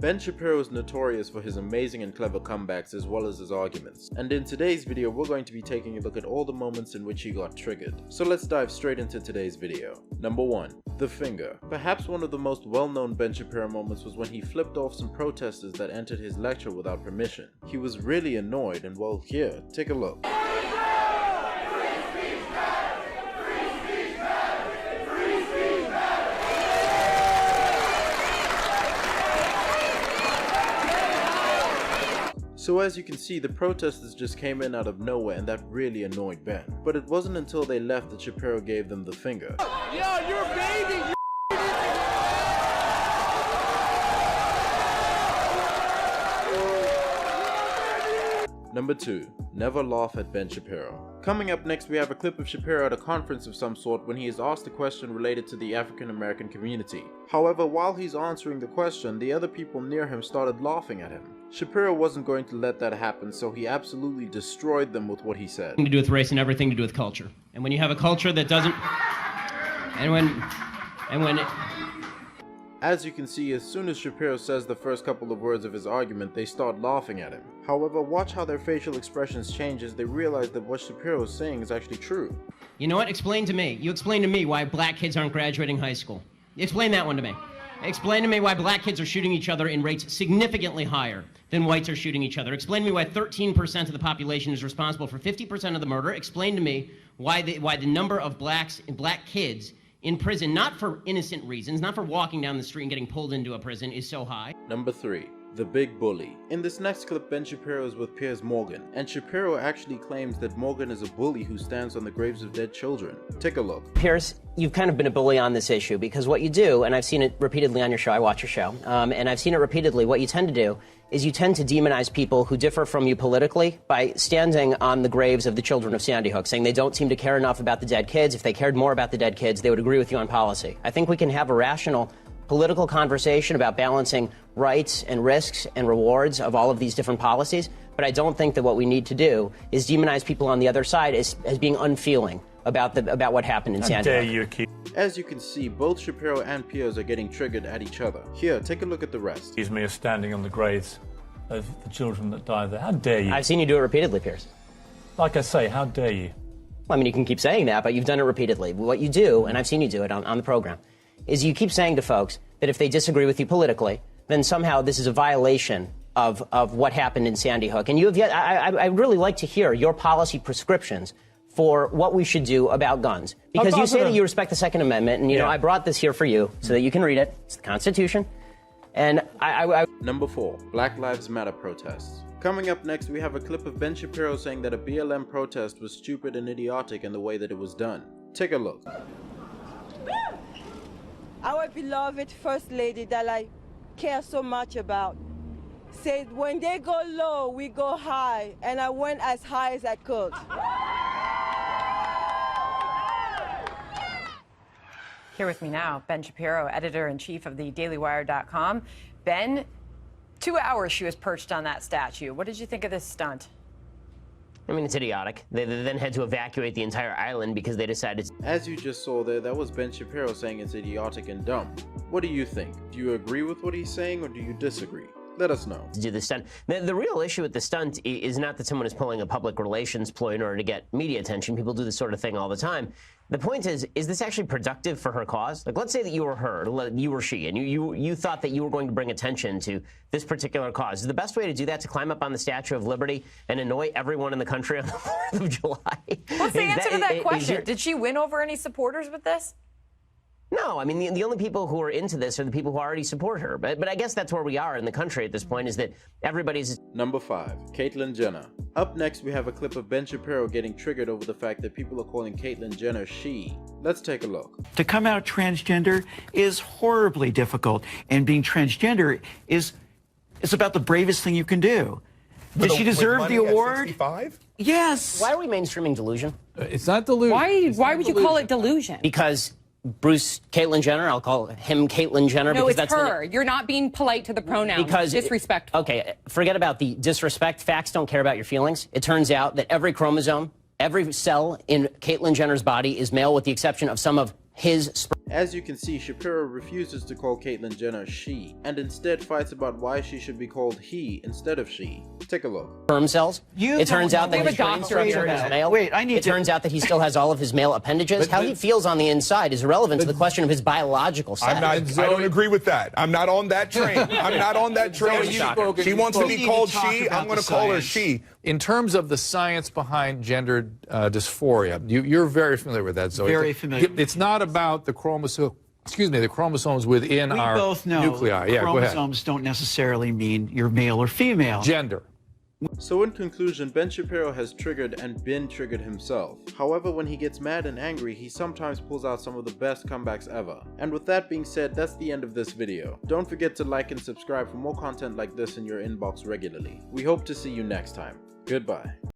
Ben Shapiro is notorious for his amazing and clever comebacks as well as his arguments, and in today's video we're going to be taking a look at all the moments in which he got triggered. So let's dive straight into today's video. Number 1. The finger. Perhaps one of the most well-known Ben Shapiro moments was when he flipped off some protesters that entered his lecture without permission. He was really annoyed, and well, here, take a look. So as you can see, the protesters just came in out of nowhere, and that really annoyed Ben. But it wasn't until they left that Shapiro gave them the finger. Yeah, you're baby. Number 2. Never laugh at Ben Shapiro. Coming up next, we have a clip of Shapiro at a conference of some sort when he is asked a question related to the African American community. However, while he's answering the question, the other people near him started laughing at him. Shapiro wasn't going to let that happen, so he absolutely destroyed them with what he said. To do with race and everything to do with culture. And when you have a culture that doesn't, As you can see, as soon as Shapiro says the first couple of words of his argument, they start laughing at him. However, watch how their facial expressions change as they realize that what Shapiro is saying is actually true. you know what? Explain to me. You explain to me why black kids aren't graduating high school. Explain that one to me. Explain to me why black kids are shooting each other in rates significantly higher than whites are shooting each other. Explain to me why 13% of the population is responsible for 50% of the murder. Explain to me why the number of black kids in prison, not for innocent reasons, not for walking down the street and getting pulled into a prison, is so high. Number 3. The Big Bully. In this next clip, Ben Shapiro is with Piers Morgan, and Shapiro actually claims that Morgan is a bully who stands on the graves of dead children. Take a look. Piers, you've kind of been a bully on this issue because what you do, and I've seen it repeatedly on your show, I watch your show, and I've seen it repeatedly, what you tend to do is you tend to demonize people who differ from you politically by standing on the graves of the children of Sandy Hook, saying they don't seem to care enough about the dead kids. If they cared more about the dead kids, they would agree with you on policy. I think we can have a rational political conversation about balancing rights and risks and rewards of all of these different policies, but I don't think that what we need to do is demonize people on the other side as being unfeeling about what happened in Sandy Hook. As you can see, both Shapiro and Piers are getting triggered at each other. Here, take a look at the rest. Accuse me of standing on the graves of the children that died there. How dare you? I've seen you do it repeatedly, Piers. Like I say, how dare you? Well, I mean, you can keep saying that, but you've done it repeatedly. What you do, and I've seen you do it on the program, is you keep saying to folks that if they disagree with you politically, then somehow this is a violation of what happened in Sandy Hook. And you have yet, I'd really like to hear your policy prescriptions for what we should do about guns. Because you say that you respect the Second Amendment, and, you know, I brought this here for you so that you can read it. It's the Constitution. And Number 4. Black Lives Matter protests. Coming up next, we have a clip of Ben Shapiro saying that a BLM protest was stupid and idiotic in the way that it was done. Take a look. Our beloved First Lady that I care so much about said, when they go low, we go high, and I went as high as I could. Here with me now, Ben Shapiro, editor-in-chief of the DailyWire.com. Ben, 2 hours she was perched on that statue. What did you think of this stunt? I mean, it's idiotic. They then had to evacuate the entire island because they decided. As you just saw there, that was Ben Shapiro saying it's idiotic and dumb. What do you think? Do you agree with what he's saying, or do you disagree? Let us know. To do the stunt. The real issue with the stunt is not that someone is pulling a public relations ploy in order to get media attention. People do this sort of thing all the time. The point is this actually productive for her cause? Like, let's say that you were her, you were she, and you thought that you were going to bring attention to this particular cause. Is the best way to do that to climb up on the Statue of Liberty and annoy everyone in the country on the 4th of July? What's the answer to that question? Did she win over any supporters with this? No, I mean, the only people who are into this are the people who already support her. But I guess that's where we are in the country at this point, is that everybody's... Number 5. Caitlyn Jenner. Up next, we have a clip of Ben Shapiro getting triggered over the fact that people are calling Caitlyn Jenner she. Let's take a look. To come out transgender is horribly difficult, and being transgender is about the bravest thing you can do. Did she deserve the award? 65? Yes. Why are we mainstreaming delusion? It's not delusion. Why would you call it delusion? Because Caitlyn Jenner, I'll call him Caitlyn Jenner. No, because it's that's her. You're not being polite to the pronouns. Because disrespectful. Okay, forget about the disrespect. Facts don't care about your feelings. It turns out that every chromosome, every cell in Caitlyn Jenner's body is male with the exception of some of his sperm. As you can see, Shapiro refuses to call Caitlyn Jenner she, and instead fights about why she should be called he instead of she. Take a look. Sperm cells. It turns out that his brain structure is male. Wait, it turns out that he still has all of his male appendages. How he feels on the inside is irrelevant to the question of his biological sex. I don't agree with that. I'm not on that train. I'm not on that train. She wants to be called she. I'm going to call her she. In terms of the science behind gender dysphoria, you're very familiar with that, Zoe. Very familiar. It's not about the the chromosomes within our both know nuclei. Yeah, go ahead. chromosomes don't necessarily mean you're male or female. Gender. So in conclusion, Ben Shapiro has triggered and been triggered himself. However, when he gets mad and angry, he sometimes pulls out some of the best comebacks ever. And with that being said, that's the end of this video. Don't forget to like and subscribe for more content like this in your inbox regularly. We hope to see you next time. Goodbye.